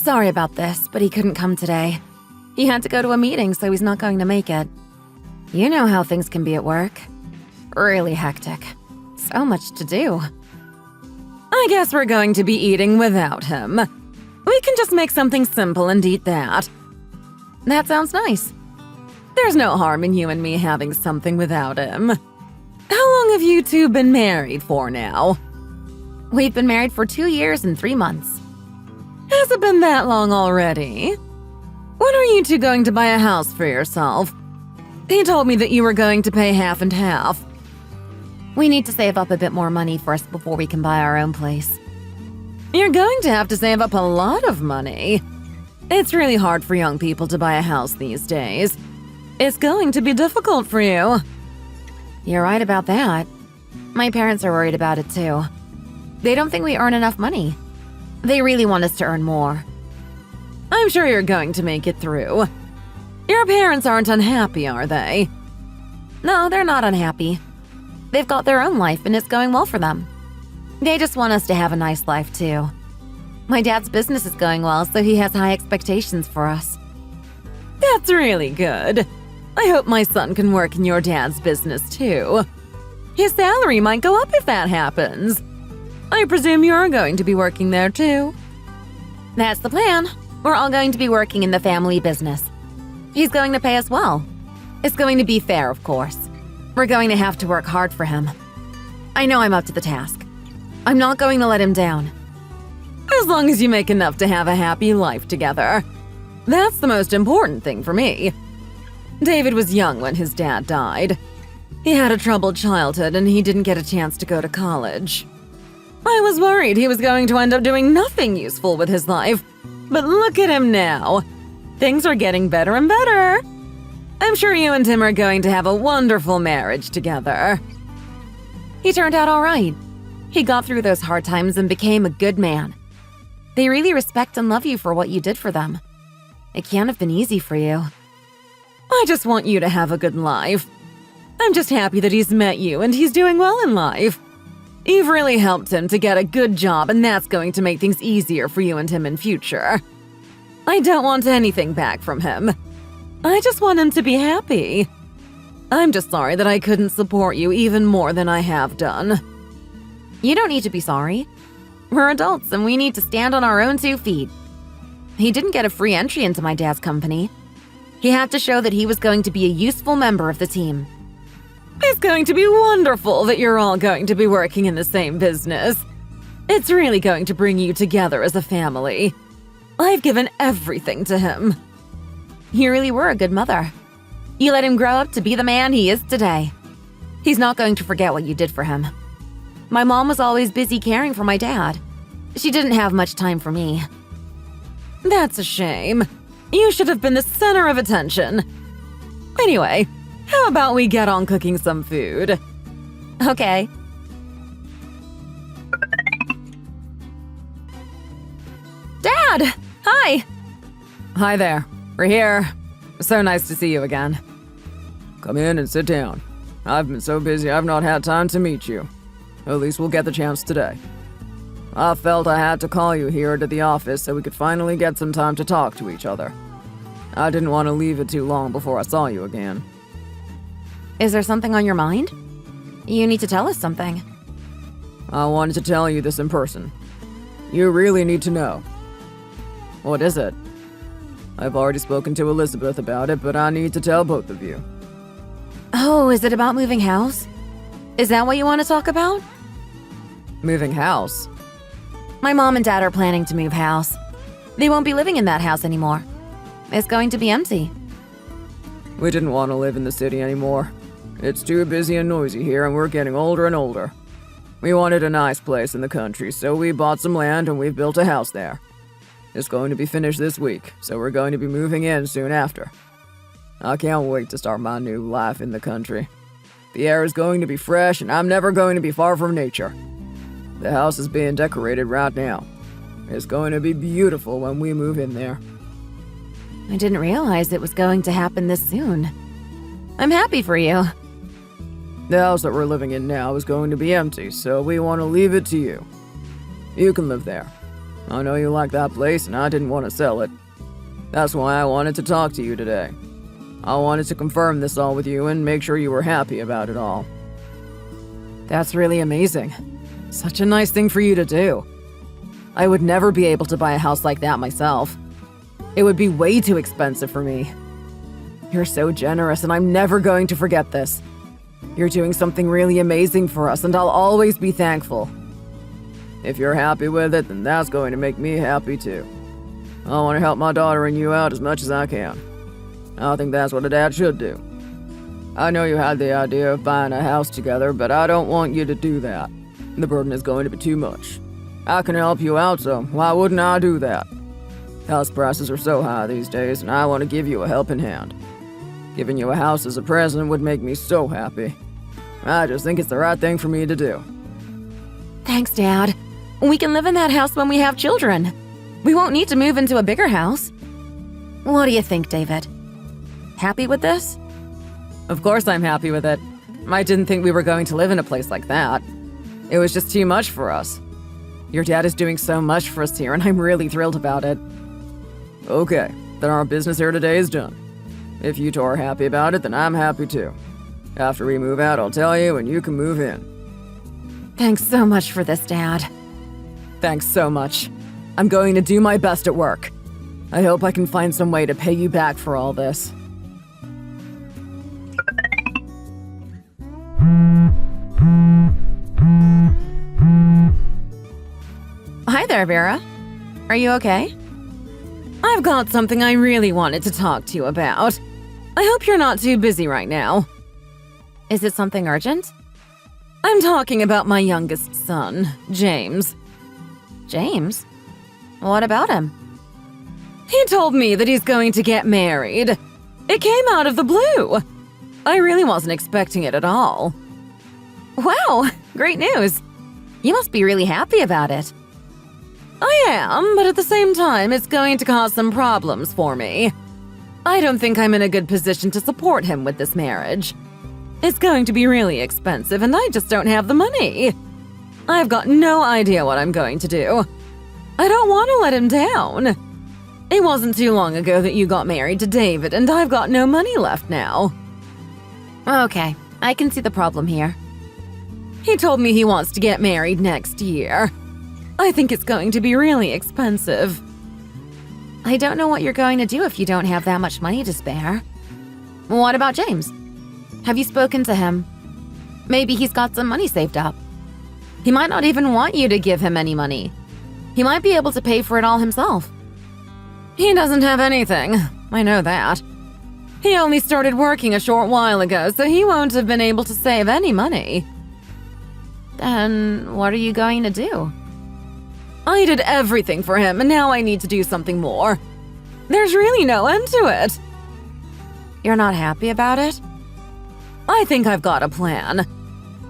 Sorry about this, but he couldn't come today. He had to go to a meeting, so he's not going to make it. You know how things can be at work. Really hectic. So much to do. I guess we're going to be eating without him. We can just make something simple and eat that. That sounds nice. There's no harm in you and me having something without him. How long have you two been married for now? We've been married for 2 years and 3 months. Has it been that long already? When are you two going to buy a house for yourself? He told me that you were going to pay half and half. We need to save up a bit more money first before we can buy our own place. You're going to have to save up a lot of money. It's really hard for young people to buy a house these days. It's going to be difficult for you. You're right about that. My parents are worried about it too. They don't think we earn enough money. They really want us to earn more. I'm sure you're going to make it through. Your parents aren't unhappy, are they? No, they're not unhappy. They've got their own life and it's going well for them. They just want us to have a nice life too. My dad's business is going well, so he has high expectations for us. That's really good. I hope my son can work in your dad's business too. His salary might go up if that happens. I presume you're going to be working there too. That's the plan. We're all going to be working in the family business. He's going to pay us well. It's going to be fair, of course. We're going to have to work hard for him. I know I'm up to the task. I'm not going to let him down. As long as you make enough to have a happy life together. That's the most important thing for me. David was young when his dad died. He had a troubled childhood and he didn't get a chance to go to college. I was worried he was going to end up doing nothing useful with his life. But look at him now. Things are getting better and better. I'm sure you and him are going to have a wonderful marriage together. He turned out all right. He got through those hard times and became a good man. They really respect and love you for what you did for them. It can't have been easy for you. I just want you to have a good life. I'm just happy that he's met you and he's doing well in life. You've really helped him to get a good job, and that's going to make things easier for you and him in future. I don't want anything back from him. I just want him to be happy. I'm just sorry that I couldn't support you even more than I have done. You don't need to be sorry. We're adults and we need to stand on our own 2 feet. He didn't get a free entry into my dad's company. He had to show that he was going to be a useful member of the team. It's going to be wonderful that you're all going to be working in the same business. It's really going to bring you together as a family. I've given everything to him. You really were a good mother. You let him grow up to be the man he is today. He's not going to forget what you did for him. My mom was always busy caring for my dad. She didn't have much time for me. That's a shame. You should have been the center of attention. Anyway, how about we get on cooking some food? Okay. Dad! Hi! Hi there. We're here. So nice to see you again. Come in and sit down. I've been so busy I've not had time to meet you. At least we'll get the chance today. I felt I had to call you here to the office so we could finally get some time to talk to each other. I didn't want to leave it too long before I saw you again. Is there something on your mind? You need to tell us something. I wanted to tell you this in person. You really need to know. What is it? I've already spoken to Elizabeth about it, but I need to tell both of you. Oh, is it about moving house? Is that what you want to talk about? Moving house? My mom and dad are planning to move house. They won't be living in that house anymore. It's going to be empty. We didn't want to live in the city anymore. It's too busy and noisy here, and we're getting older and older. We wanted a nice place in the country, so we bought some land and we've built a house there. It's going to be finished this week, so we're going to be moving in soon after. I can't wait to start my new life in the country. The air is going to be fresh, and I'm never going to be far from nature. The house is being decorated right now. It's going to be beautiful when we move in there. I didn't realize it was going to happen this soon. I'm happy for you. The house that we're living in now is going to be empty, so we want to leave it to you. You can live there. I know you like that place and I didn't want to sell it. That's why I wanted to talk to you today. I wanted to confirm this all with you and make sure you were happy about it all. That's really amazing. Such a nice thing for you to do. I would never be able to buy a house like that myself. It would be way too expensive for me. You're so generous, and I'm never going to forget this. You're doing something really amazing for us, and I'll always be thankful. If you're happy with it, then that's going to make me happy too. I want to help my daughter and you out as much as I can. I think that's what a dad should do. I know you had the idea of buying a house together, but I don't want you to do that. The burden is going to be too much. I can help you out, so why wouldn't I do that? House prices are so high these days, and I want to give you a helping hand. Giving you a house as a present would make me so happy. I just think it's the right thing for me to do. Thanks, Dad. We can live in that house when we have children. We won't need to move into a bigger house. What do you think, David? Happy with this? Of course I'm happy with it. I didn't think we were going to live in a place like that. It was just too much for us. Your dad is doing so much for us here, and I'm really thrilled about it. Okay, then our business here today is done. If you two are happy about it, then I'm happy too. After we move out, I'll tell you, and you can move in. Thanks so much for this, Dad. Thanks so much. I'm going to do my best at work. I hope I can find some way to pay you back for all this. Hi there, Vera. Are you okay? I've got something I really wanted to talk to you about. I hope you're not too busy right now. Is it something urgent? I'm talking about my youngest son, James. James? What about him? He told me that he's going to get married. It came out of the blue. I really wasn't expecting it at all. Wow, great news. You must be really happy about it. I am, but at the same time, it's going to cause some problems for me. I don't think I'm in a good position to support him with this marriage. It's going to be really expensive, and I just don't have the money. I've got no idea what I'm going to do. I don't want to let him down. It wasn't too long ago that you got married to David, and I've got no money left now. Okay, I can see the problem here. He told me he wants to get married next year. I think it's going to be really expensive. I don't know what you're going to do if you don't have that much money to spare. What about James? Have you spoken to him? Maybe he's got some money saved up. He might not even want you to give him any money. He might be able to pay for it all himself. He doesn't have anything. I know that. He only started working a short while ago, so he won't have been able to save any money. Then what are you going to do? I did everything for him, and now I need to do something more. There's really no end to it. You're not happy about it? I think I've got a plan.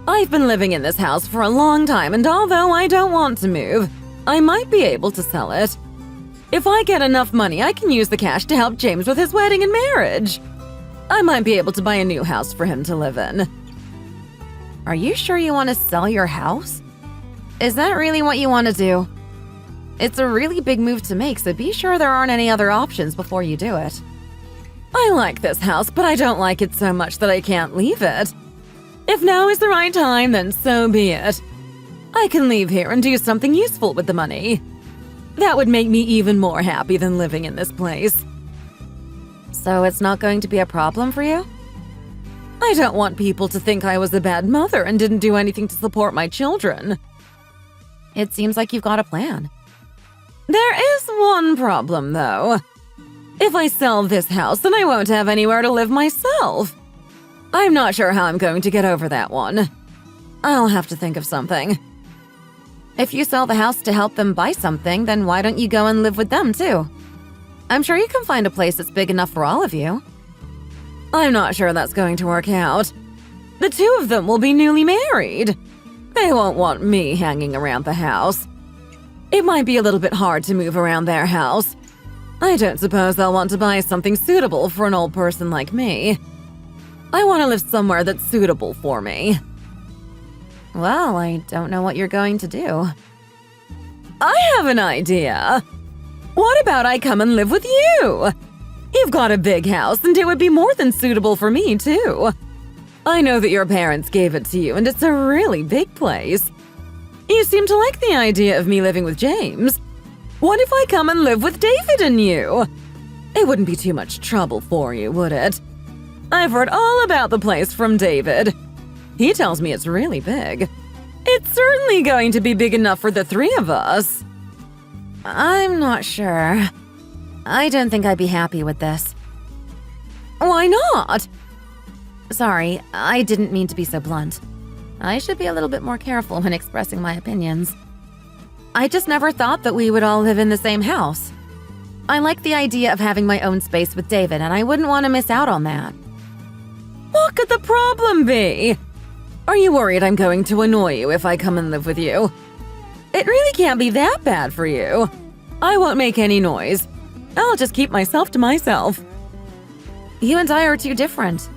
I've been living in this house for a long time, and although I don't want to move, I might be able to sell it. If I get enough money, I can use the cash to help James with his wedding and marriage. I might be able to buy a new house for him to live in. Are you sure you want to sell your house? Is that really what you want to do? It's a really big move to make, so be sure there aren't any other options before you do it. I like this house, but I don't like it so much that I can't leave it. If now is the right time, then so be it. I can leave here and do something useful with the money. That would make me even more happy than living in this place. So it's not going to be a problem for you? I don't want people to think I was a bad mother and didn't do anything to support my children. It seems like you've got a plan. There is one problem, though. If I sell this house, then I won't have anywhere to live myself. I'm not sure how I'm going to get over that one. I'll have to think of something. If you sell the house to help them buy something, then why don't you go and live with them, too? I'm sure you can find a place that's big enough for all of you. I'm not sure that's going to work out. The two of them will be newly married. They won't want me hanging around the house. It might be a little bit hard to move around their house. I don't suppose they'll want to buy something suitable for an old person like me. I want to live somewhere that's suitable for me. Well, I don't know what you're going to do. I have an idea. What about I come and live with you? You've got a big house, and it would be more than suitable for me, too. I know that your parents gave it to you, and it's a really big place. You seem to like the idea of me living with James. What if I come and live with David and you? It wouldn't be too much trouble for you, would it? I've heard all about the place from David. He tells me it's really big. It's certainly going to be big enough for the three of us. I'm not sure. I don't think I'd be happy with this. Why not? Sorry, I didn't mean to be so blunt. I should be a little bit more careful when expressing my opinions. I just never thought that we would all live in the same house. I like the idea of having my own space with David, and I wouldn't want to miss out on that. What could the problem be? Are you worried I'm going to annoy you if I come and live with you? It really can't be that bad for you. I won't make any noise. I'll just keep myself to myself. You and I are too different.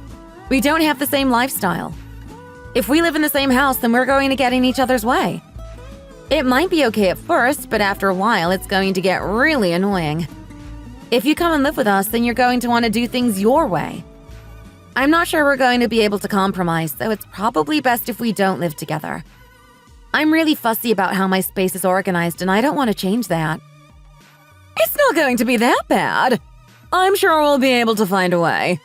We don't have the same lifestyle. If we live in the same house, then we're going to get in each other's way. It might be okay at first, but after a while, it's going to get really annoying. If you come and live with us, then you're going to want to do things your way. I'm not sure we're going to be able to compromise, so it's probably best if we don't live together. I'm really fussy about how my space is organized, and I don't want to change that. It's not going to be that bad. I'm sure we'll be able to find a way.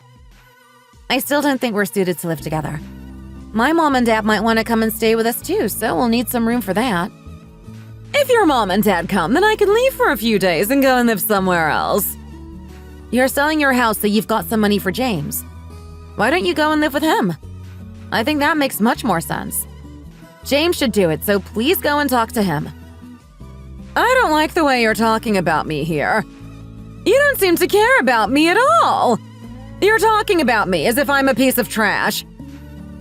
I still don't think we're suited to live together. My mom and dad might want to come and stay with us too, so we'll need some room for that. If your mom and dad come, then I can leave for a few days and go and live somewhere else. You're selling your house so you've got some money for James. Why don't you go and live with him? I think that makes much more sense. James should do it, so please go and talk to him. I don't like the way you're talking about me here. You don't seem to care about me at all. You're talking about me as if I'm a piece of trash.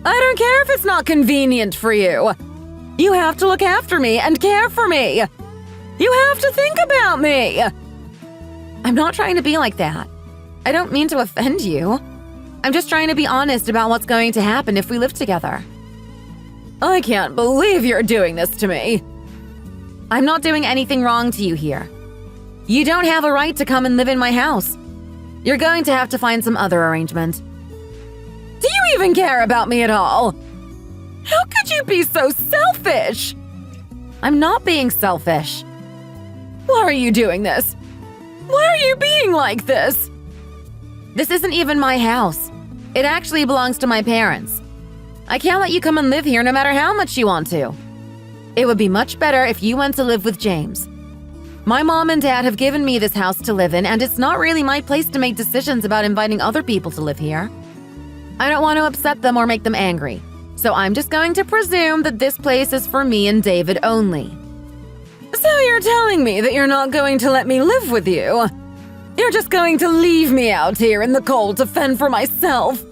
I don't care if it's not convenient for you. You have to look after me and care for me. You have to think about me. I'm not trying to be like that. I don't mean to offend you. I'm just trying to be honest about what's going to happen if we live together. I can't believe you're doing this to me. I'm not doing anything wrong to you here. You don't have a right to come and live in my house. You're going to have to find some other arrangement. Do you even care about me at all? How could you be so selfish? I'm not being selfish. Why are you doing this? Why are you being like this? This isn't even my house. It actually belongs to my parents. I can't let you come and live here no matter how much you want to. It would be much better if you went to live with James. My mom and dad have given me this house to live in, and it's not really my place to make decisions about inviting other people to live here. I don't want to upset them or make them angry, so I'm just going to presume that this place is for me and David only. So you're telling me that you're not going to let me live with you? You're just going to leave me out here in the cold to fend for myself?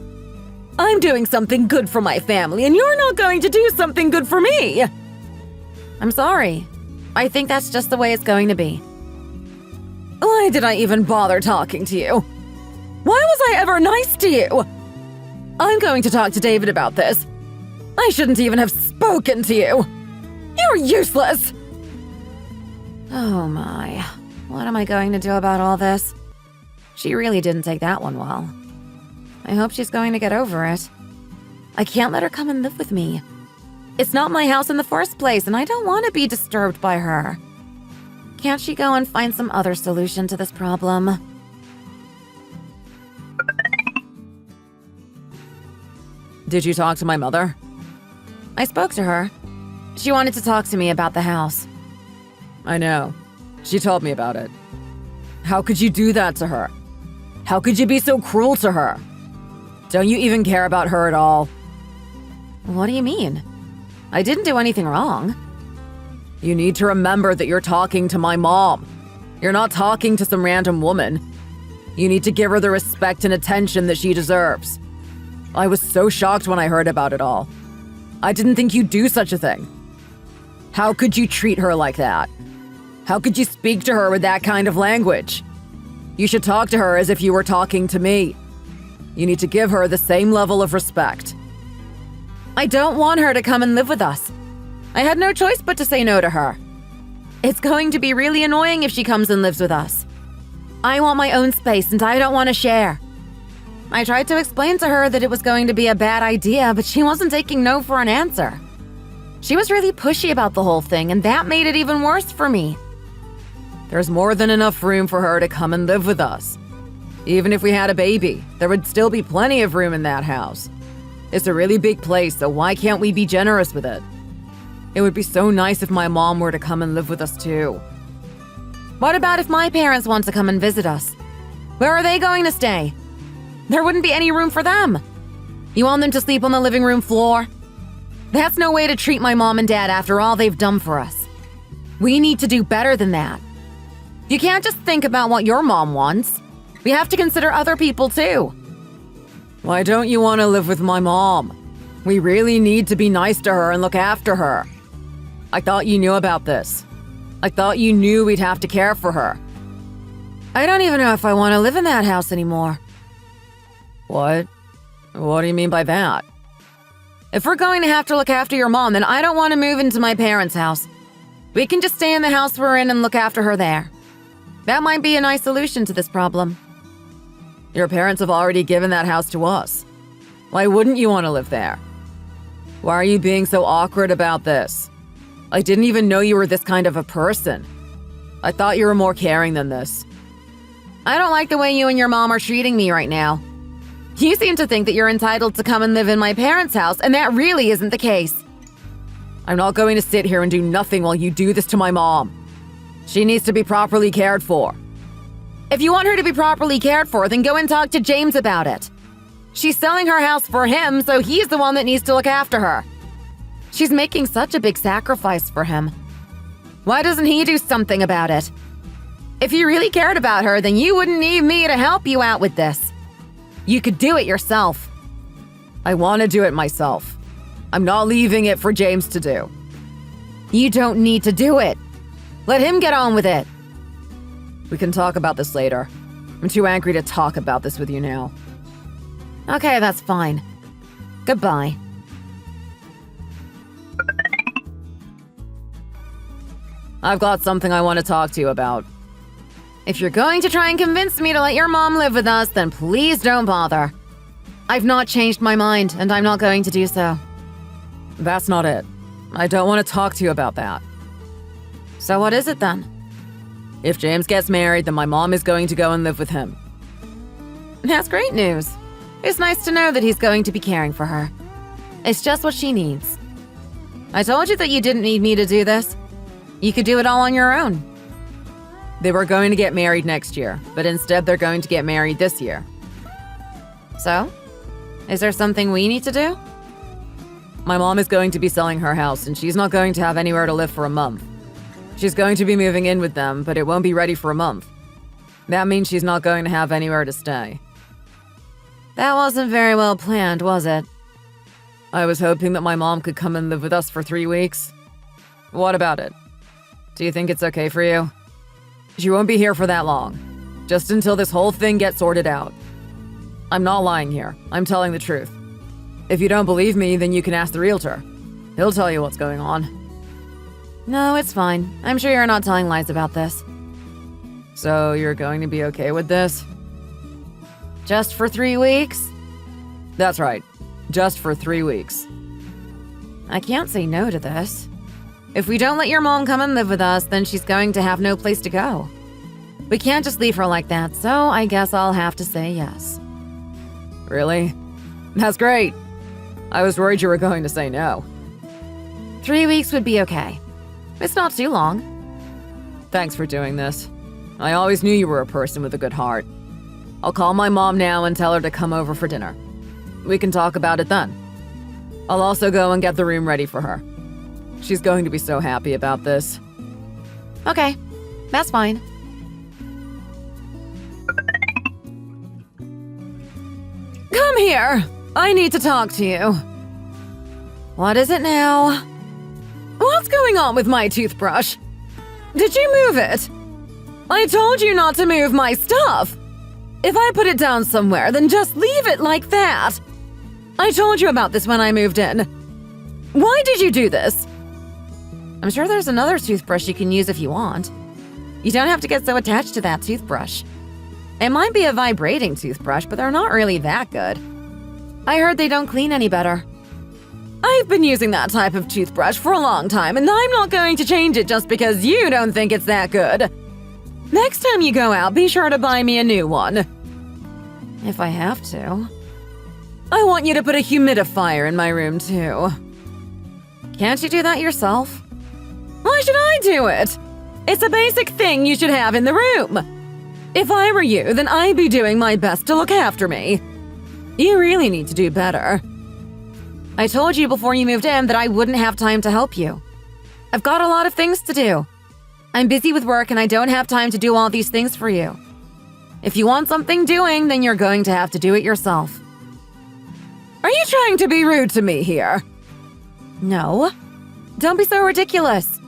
I'm doing something good for my family, and you're not going to do something good for me. I'm sorry. I think that's just the way it's going to be. Why did I even bother talking to you? Why was I ever nice to you? I'm going to talk to David about this. I shouldn't even have spoken to you. You're useless. Oh my. What am I going to do about all this? She really didn't take that one well. I hope she's going to get over it. I can't let her come and live with me. It's not my house in the first place, and I don't want to be disturbed by her. Can't she go and find some other solution to this problem? Did you talk to my mother? I spoke to her. She wanted to talk to me about the house. I know. She told me about it. How could you do that to her? How could you be so cruel to her? Don't you even care about her at all? What do you mean? I didn't do anything wrong. You need to remember that you're talking to my mom. You're not talking to some random woman. You need to give her the respect and attention that she deserves. I was so shocked when I heard about it all. I didn't think you'd do such a thing. How could you treat her like that? How could you speak to her with that kind of language? You should talk to her as if you were talking to me. You need to give her the same level of respect. I don't want her to come and live with us. I had no choice but to say no to her. It's going to be really annoying if she comes and lives with us. I want my own space and I don't want to share. I tried to explain to her that it was going to be a bad idea, but she wasn't taking no for an answer. She was really pushy about the whole thing, and that made it even worse for me. There's more than enough room for her to come and live with us. Even if we had a baby, there would still be plenty of room in that house. It's a really big place, so why can't we be generous with it? It would be so nice if my mom were to come and live with us too. What about if my parents want to come and visit us? Where are they going to stay? There wouldn't be any room for them. You want them to sleep on the living room floor? That's no way to treat my mom and dad after all they've done for us. We need to do better than that. You can't just think about what your mom wants. We have to consider other people too. Why don't you want to live with my mom? We really need to be nice to her and look after her. I thought you knew about this. I thought you knew we'd have to care for her. I don't even know if I want to live in that house anymore. What? What do you mean by that? If we're going to have to look after your mom, then I don't want to move into my parents' house. We can just stay in the house we're in and look after her there. That might be a nice solution to this problem. Your parents have already given that house to us. Why wouldn't you want to live there? Why are you being so awkward about this? I didn't even know you were this kind of a person. I thought you were more caring than this. I don't like the way you and your mom are treating me right now. You seem to think that you're entitled to come and live in my parents' house, and that really isn't the case. I'm not going to sit here and do nothing while you do this to my mom. She needs to be properly cared for. If you want her to be properly cared for, then go and talk to James about it. She's selling her house for him, so he's the one that needs to look after her. She's making such a big sacrifice for him. Why doesn't he do something about it? If you really cared about her, then you wouldn't need me to help you out with this. You could do it yourself. I want to do it myself. I'm not leaving it for James to do. You don't need to do it. Let him get on with it. We can talk about this later. I'm too angry to talk about this with you now. Okay, that's fine. Goodbye. I've got something I want to talk to you about. If you're going to try and convince me to let your mom live with us, then please don't bother. I've not changed my mind, and I'm not going to do so. That's not it. I don't want to talk to you about that. So what is it then? If James gets married, then my mom is going to go and live with him. That's great news. It's nice to know that he's going to be caring for her. It's just what she needs. I told you that you didn't need me to do this. You could do it all on your own. They were going to get married next year, but instead they're going to get married this year. So? Is there something we need to do? My mom is going to be selling her house, and she's not going to have anywhere to live for a month. She's going to be moving in with them, but it won't be ready for a month. That means she's not going to have anywhere to stay. That wasn't very well planned, was it? I was hoping that my mom could come and live with us for 3 weeks. What about it? Do you think it's okay for you? She won't be here for that long. Just until this whole thing gets sorted out. I'm not lying here. I'm telling the truth. If you don't believe me, then you can ask the realtor. He'll tell you what's going on. No, it's fine. I'm sure you're not telling lies about this. So you're going to be okay with this? Just for 3 weeks? That's right. Just for 3 weeks. I can't say no to this. If we don't let your mom come and live with us, then she's going to have no place to go. We can't just leave her like that, so I guess I'll have to say yes. Really? That's great. I was worried you were going to say no. 3 weeks would be okay. It's not too long. Thanks for doing this. I always knew you were a person with a good heart. I'll call my mom now and tell her to come over for dinner. We can talk about it then. I'll also go and get the room ready for her. She's going to be so happy about this. Okay, that's fine. Come here! I need to talk to you. What is it now? What's going on with my toothbrush? Did you move it? I told you not to move my stuff. If I put it down somewhere, then just leave it like that. I told you about this when I moved in. Why did you do this? I'm sure there's another toothbrush you can use if you want. You don't have to get so attached to that toothbrush. It might be a vibrating toothbrush, but they're not really that good. I heard they don't clean any better. I've been using that type of toothbrush for a long time, and I'm not going to change it just because you don't think it's that good. Next time you go out, be sure to buy me a new one. If I have to. I want you to put a humidifier in my room, too. Can't you do that yourself? Why should I do it? It's a basic thing you should have in the room. If I were you, then I'd be doing my best to look after me. You really need to do better. I told you before you moved in that I wouldn't have time to help you. I've got a lot of things to do. I'm busy with work and I don't have time to do all these things for you. If you want something doing, then you're going to have to do it yourself. Are you trying to be rude to me here? No. Don't be so ridiculous.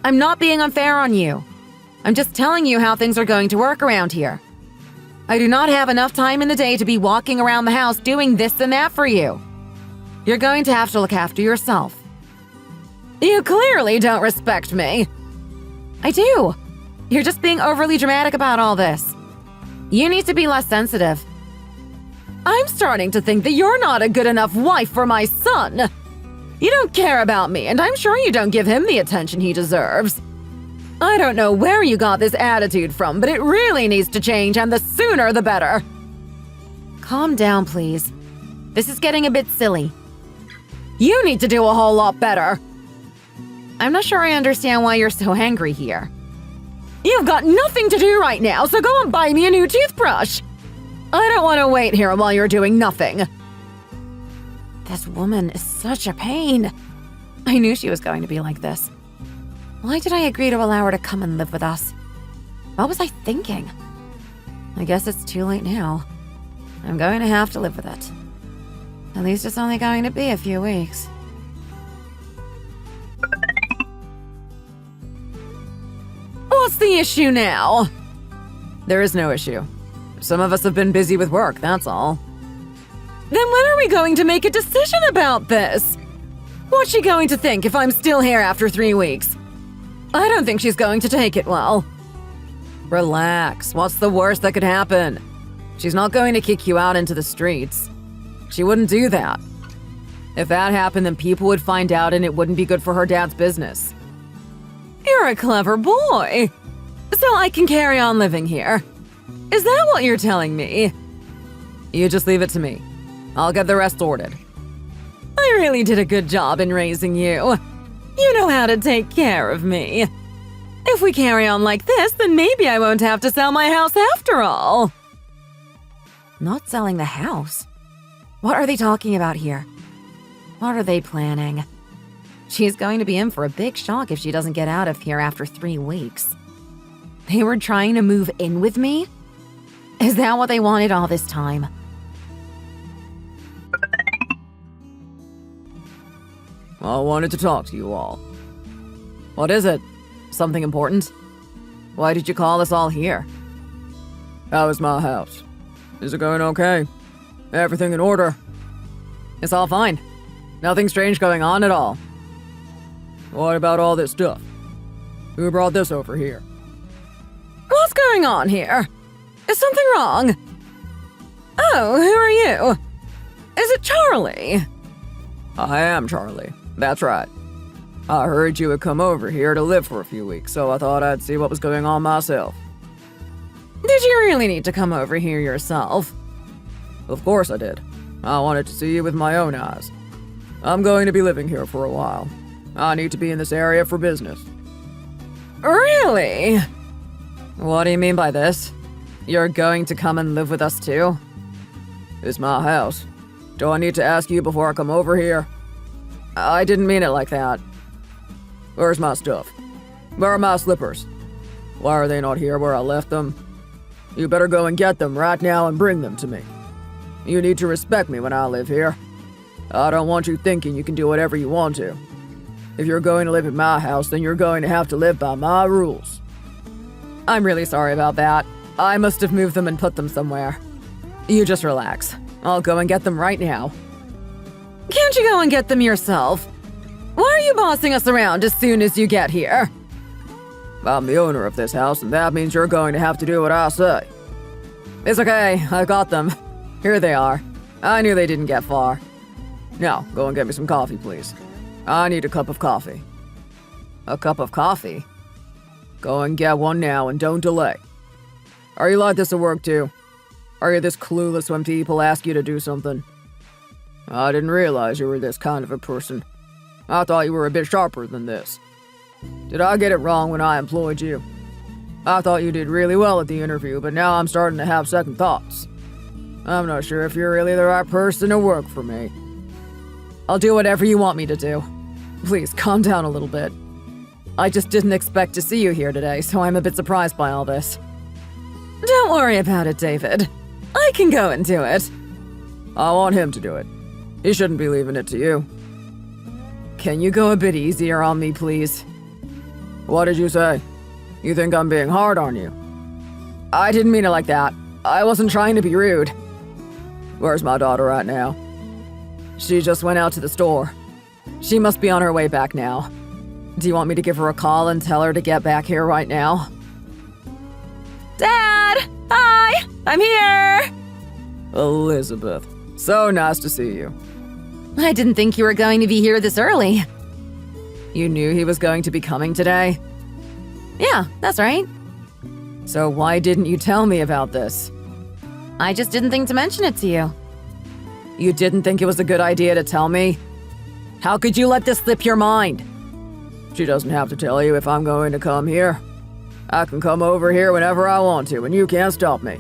I'm not being unfair on you. I'm just telling you how things are going to work around here. I do not have enough time in the day to be walking around the house doing this and that for you. You're going to have to look after yourself. You clearly don't respect me. I do. You're just being overly dramatic about all this. You need to be less sensitive. I'm starting to think that you're not a good enough wife for my son. You don't care about me, and I'm sure you don't give him the attention he deserves. I don't know where you got this attitude from, but it really needs to change, and the sooner the better. Calm down, please. This is getting a bit silly. You need to do a whole lot better. I'm not sure I understand why you're so angry here. You've got nothing to do right now, so go and buy me a new toothbrush. I don't want to wait here while you're doing nothing. This woman is such a pain. I knew she was going to be like this. Why did I agree to allow her to come and live with us? What was I thinking? I guess it's too late now. I'm going to have to live with it. At least it's only going to be a few weeks. What's the issue now? There is no issue. Some of us have been busy with work, that's all. Then when are we going to make a decision about this? What's she going to think if I'm still here after 3 weeks? I don't think she's going to take it well. Relax. What's the worst that could happen? She's not going to kick you out into the streets. She wouldn't do that. If that happened, then people would find out and it wouldn't be good for her dad's business. You're a clever boy. So I can carry on living here. Is that what you're telling me? You just leave it to me. I'll get the rest sorted. I really did a good job in raising you. You know how to take care of me. If we carry on like this, then maybe I won't have to sell my house after all. Not selling the house? What are they talking about here? What are they planning? She's going to be in for a big shock if she doesn't get out of here after 3 weeks. They were trying to move in with me? Is that what they wanted all this time? I wanted to talk to you all. What is it? Something important? Why did you call us all here? How is my house? Is it going okay? Everything in order? It's all fine. Nothing strange going on at all. What about all this stuff? Who brought this over here? What's going on here? Is something wrong? Oh, who are you? Is it Charlie? I am Charlie. That's right. I heard you had come over here to live for a few weeks, so I thought I'd see what was going on myself. Did you really need to come over here yourself? Of course I did. I wanted to see you with my own eyes. I'm going to be living here for a while. I need to be in this area for business. Really? What do you mean by this? You're going to come and live with us too? It's my house. Do I need to ask you before I come over here? I didn't mean it like that. Where's my stuff? Where are my slippers? Why are they not here where I left them? You better go and get them right now and bring them to me. You need to respect me when I live here. I don't want you thinking you can do whatever you want to. If you're going to live in my house, then you're going to have to live by my rules. I'm really sorry about that. I must have moved them and put them somewhere. You just relax. I'll go and get them right now. Can't you go and get them yourself? Why are you bossing us around as soon as you get here? I'm the owner of this house, and that means you're going to have to do what I say. It's okay, I got them. Here they are. I knew they didn't get far. Now, go and get me some coffee, please. I need a cup of coffee. A cup of coffee? Go and get one now and don't delay. Are you like this at work too? Are you this clueless when people ask you to do something? I didn't realize you were this kind of a person. I thought you were a bit sharper than this. Did I get it wrong when I employed you? I thought you did really well at the interview, but now I'm starting to have second thoughts. I'm not sure if you're really the right person to work for me. I'll do whatever you want me to do. Please, calm down a little bit. I just didn't expect to see you here today, so I'm a bit surprised by all this. Don't worry about it, David. I can go and do it. I want him to do it. He shouldn't be leaving it to you. Can you go a bit easier on me, please? What did you say? You think I'm being hard on you? I didn't mean it like that. I wasn't trying to be rude. Where's my daughter at now? She just went out to the store. She must be on her way back now. Do you want me to give her a call and tell her to get back here right now? Dad! Hi! I'm here! Elizabeth, so nice to see you. I didn't think you were going to be here this early. You knew he was going to be coming today? Yeah, that's right. So why didn't you tell me about this? I just didn't think to mention it to you. You didn't think it was a good idea to tell me? How could you let this slip your mind? She doesn't have to tell you if I'm going to come here. I can come over here whenever I want to, and you can't stop me.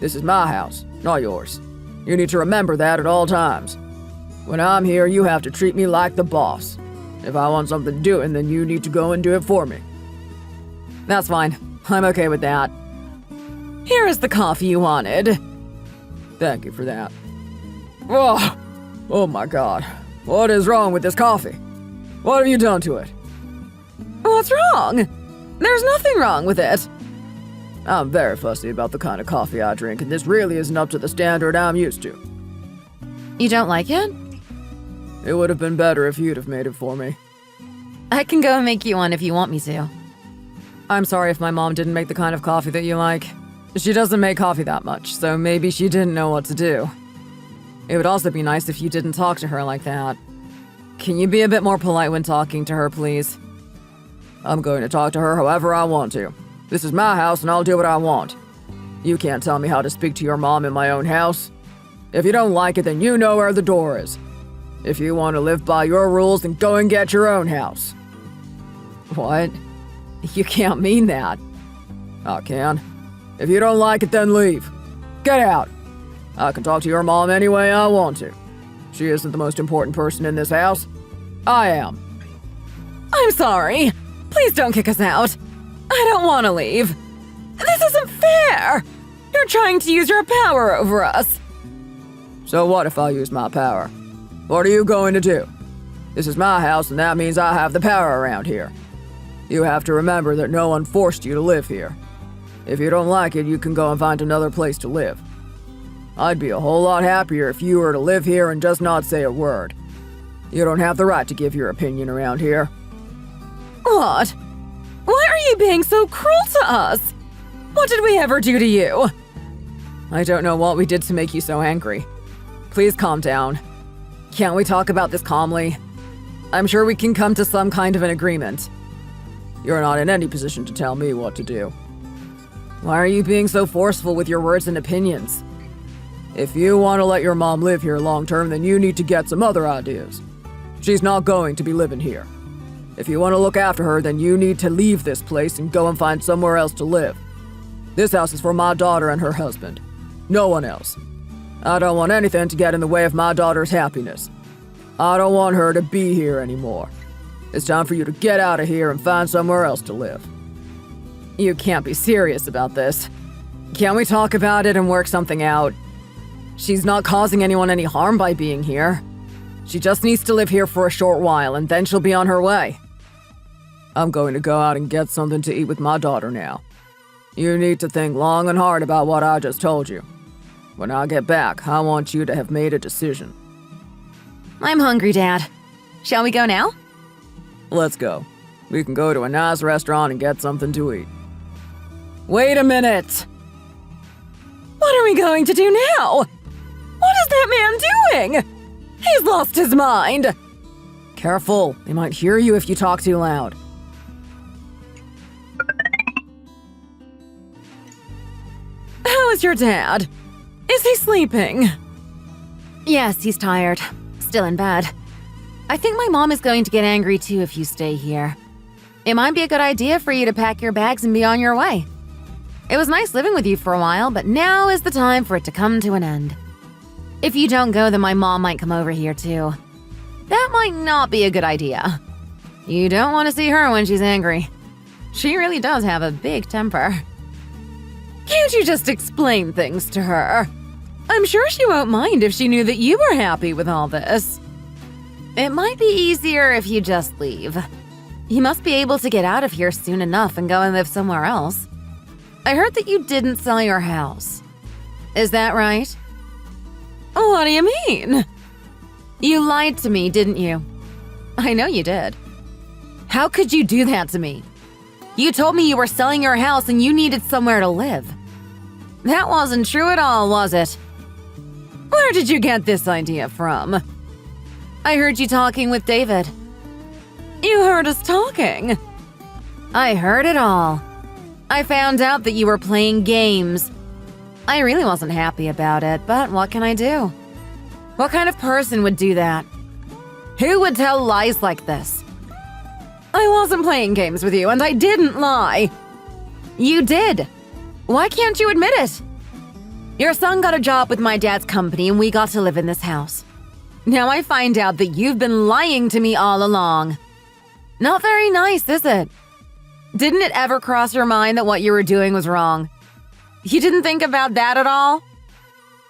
This is my house, not yours. You need to remember that at all times. When I'm here, you have to treat me like the boss. If I want something doing, then you need to go and do it for me. That's fine. I'm okay with that. Here is the coffee you wanted. Thank you for that. Oh, oh my God. What is wrong with this coffee? What have you done to it? What's wrong? There's nothing wrong with it. I'm very fussy about the kind of coffee I drink, and this really isn't up to the standard I'm used to. You don't like it? It would have been better if you'd have made it for me. I can go and make you one if you want me to. I'm sorry if my mom didn't make the kind of coffee that you like. She doesn't make coffee that much, so maybe she didn't know what to do. It would also be nice if you didn't talk to her like that. Can you be a bit more polite when talking to her, please? I'm going to talk to her however I want to. This is my house and I'll do what I want. You can't tell me how to speak to your mom in my own house. If you don't like it, then you know where the door is. If you want to live by your rules, then go and get your own house. What? You can't mean that. I can. If you don't like it, then leave. Get out. I can talk to your mom any way I want to. She isn't the most important person in this house. I am. I'm sorry. Please don't kick us out. I don't want to leave. This isn't fair. You're trying to use your power over us. So what if I use my power? What are you going to do? This is my house, and that means I have the power around here. You have to remember that no one forced you to live here. If you don't like it, you can go and find another place to live. I'd be a whole lot happier if you were to live here and just not say a word. You don't have the right to give your opinion around here. What? Why are you being so cruel to us? What did we ever do to you? I don't know what we did to make you so angry. Please calm down. Can't we talk about this calmly? I'm sure we can come to some kind of an agreement. You're not in any position to tell me what to do. Why are you being so forceful with your words and opinions? If you want to let your mom live here long term, then you need to get some other ideas. She's not going to be living here. If you want to look after her, then you need to leave this place and go and find somewhere else to live. This house is for my daughter and her husband. No one else. I don't want anything to get in the way of my daughter's happiness. I don't want her to be here anymore. It's time for you to get out of here and find somewhere else to live. You can't be serious about this. Can't we talk about it and work something out? She's not causing anyone any harm by being here. She just needs to live here for a short while, and then she'll be on her way. I'm going to go out and get something to eat with my daughter now. You need to think long and hard about what I just told you. When I get back, I want you to have made a decision. I'm hungry, Dad. Shall we go now? Let's go. We can go to a nice restaurant and get something to eat. Wait a minute! What are we going to do now? What is that man doing? He's lost his mind. Careful, they might hear you if you talk too loud. How is your dad? Is he sleeping? Yes, he's tired. Still in bed. I think my mom is going to get angry too if you stay here. It might be a good idea for you to pack your bags and be on your way. It was nice living with you for a while, but now is the time for it to come to an end. If you don't go, then my mom might come over here too. That might not be a good idea. You don't want to see her when she's angry. She really does have a big temper. Can't you just explain things to her? I'm sure she won't mind if she knew that you were happy with all this. It might be easier if you just leave. You must be able to get out of here soon enough and go and live somewhere else. I heard that you didn't sell your house. Is that right? What do you mean? You lied to me, didn't you? I know you did. How could you do that to me? You told me you were selling your house and you needed somewhere to live. That wasn't true at all, was it? Where did you get this idea from? I heard you talking with David. You heard us talking? I heard it all. I found out that you were playing games. I really wasn't happy about it, but what can I do? What kind of person would do that? Who would tell lies like this? I wasn't playing games with you, and I didn't lie. You did. Why can't you admit it? Your son got a job with my dad's company, and we got to live in this house. Now I find out that you've been lying to me all along. Not very nice, is it? Didn't it ever cross your mind that what you were doing was wrong? You didn't think about that at all?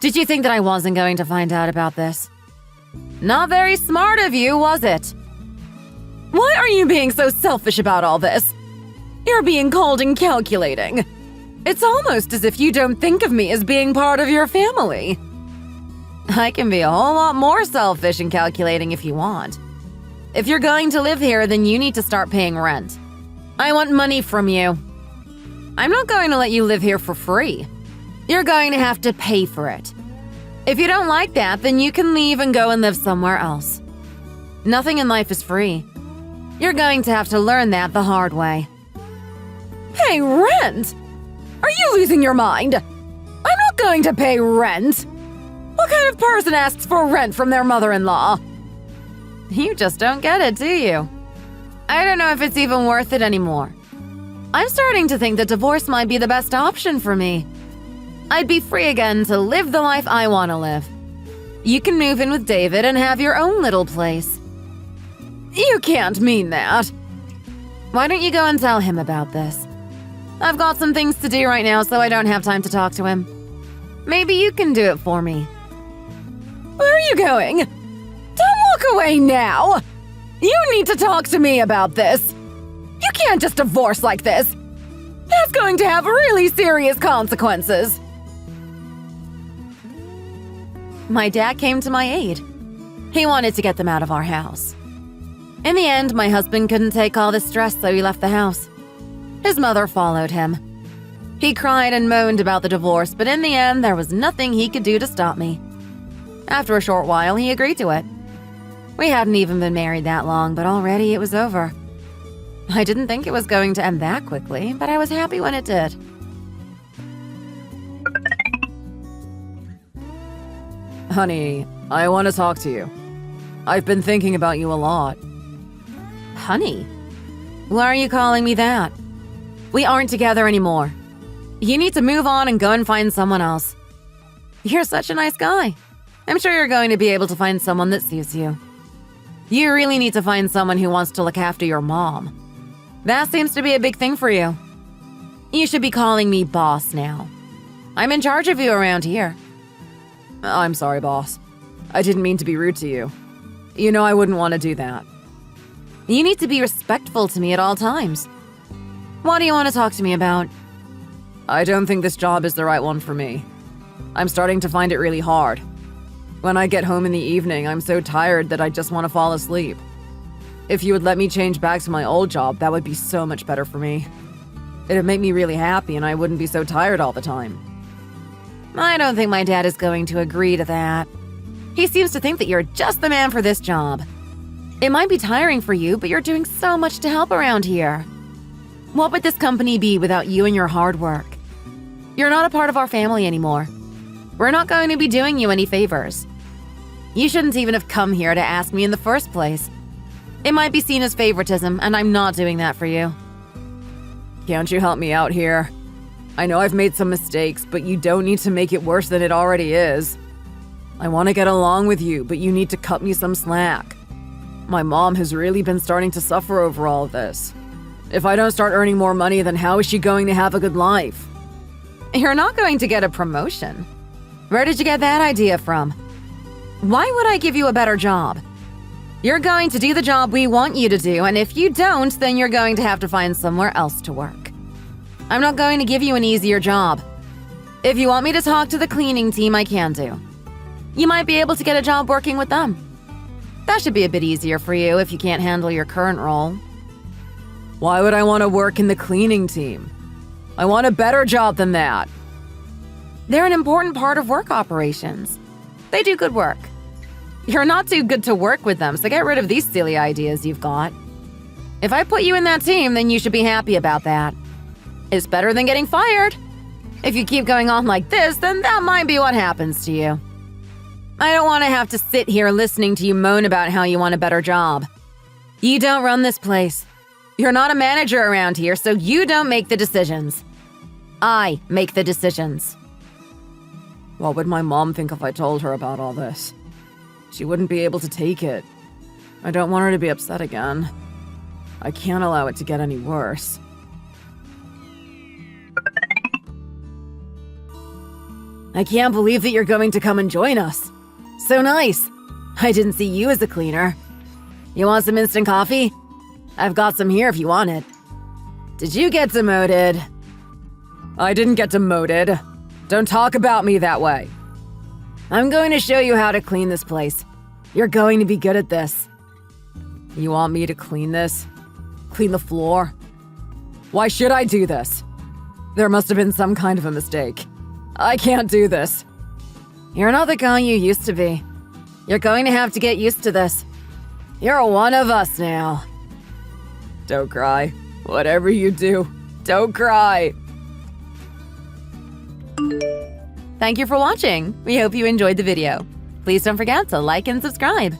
Did you think that I wasn't going to find out about this? Not very smart of you, was it? Why are you being so selfish about all this? You're being cold and calculating. It's almost as if you don't think of me as being part of your family. I can be a whole lot more selfish and calculating if you want. If you're going to live here, then you need to start paying rent. I want money from you. I'm not going to let you live here for free. You're going to have to pay for it. If you don't like that, then you can leave and go and live somewhere else. Nothing in life is free. You're going to have to learn that the hard way. Pay rent? Are you losing your mind? I'm not going to pay rent. What kind of person asks for rent from their mother-in-law? You just don't get it, do you? I don't know if it's even worth it anymore. I'm starting to think that divorce might be the best option for me. I'd be free again to live the life I want to live. You can move in with David and have your own little place. You can't mean that. Why don't you go and tell him about this? I've got some things to do right now, so I don't have time to talk to him. Maybe you can do it for me. Where are you going? Don't walk away now! You need to talk to me about this. You can't just divorce like this. That's going to have really serious consequences. My dad came to my aid. He wanted to get them out of our house. In the end, my husband couldn't take all the stress, so he left the house. His mother followed him. He cried and moaned about the divorce, but in the end, there was nothing he could do to stop me. After a short while, he agreed to it. We hadn't even been married that long, but already it was over. I didn't think it was going to end that quickly, but I was happy when it did. Honey, I want to talk to you. I've been thinking about you a lot. Honey? Why are you calling me that? We aren't together anymore. You need to move on and go and find someone else. You're such a nice guy. I'm sure you're going to be able to find someone that suits you. You really need to find someone who wants to look after your mom. That seems to be a big thing for you. You should be calling me boss now. I'm in charge of you around here. I'm sorry, boss. I didn't mean to be rude to you. You know I wouldn't want to do that. You need to be respectful to me at all times. What do you want to talk to me about? I don't think this job is the right one for me. I'm starting to find it really hard. When I get home in the evening, I'm so tired that I just want to fall asleep. If you would let me change back to my old job, that would be so much better for me. It'd make me really happy and I wouldn't be so tired all the time. I don't think my dad is going to agree to that. He seems to think that you're just the man for this job. It might be tiring for you, but you're doing so much to help around here. What would this company be without you and your hard work? You're not a part of our family anymore. We're not going to be doing you any favors. You shouldn't even have come here to ask me in the first place. It might be seen as favoritism, and I'm not doing that for you. Can't you help me out here? I know I've made some mistakes, but you don't need to make it worse than it already is. I want to get along with you, but you need to cut me some slack. My mom has really been starting to suffer over all of this. If I don't start earning more money, then how is she going to have a good life? You're not going to get a promotion. Where did you get that idea from? Why would I give you a better job? You're going to do the job we want you to do, and if you don't, then you're going to have to find somewhere else to work. I'm not going to give you an easier job. If you want me to talk to the cleaning team, I can do. You might be able to get a job working with them. That should be a bit easier for you if you can't handle your current role. Why would I want to work in the cleaning team? I want a better job than that. They're an important part of work operations. They do good work. You're not too good to work with them, so get rid of these silly ideas you've got. If I put you in that team, then you should be happy about that. It's better than getting fired. If you keep going on like this, then that might be what happens to you. I don't want to have to sit here listening to you moan about how you want a better job. You don't run this place. You're not a manager around here, so you don't make the decisions. I make the decisions. What would my mom think if I told her about all this? She wouldn't be able to take it. I don't want her to be upset again. I can't allow it to get any worse. I can't believe that you're going to come and join us. So nice. I didn't see you as a cleaner. You want some instant coffee? I've got some here if you want it. Did you get demoted? I didn't get demoted. Don't talk about me that way. I'm going to show you how to clean this place. You're going to be good at this. You want me to clean this? Clean the floor? Why should I do this? There must have been some kind of a mistake. I can't do this. You're not the guy you used to be. You're going to have to get used to this. You're one of us now. Don't cry. Whatever you do, don't cry. Thank you for watching. We hope you enjoyed the video. Please don't forget to like and subscribe.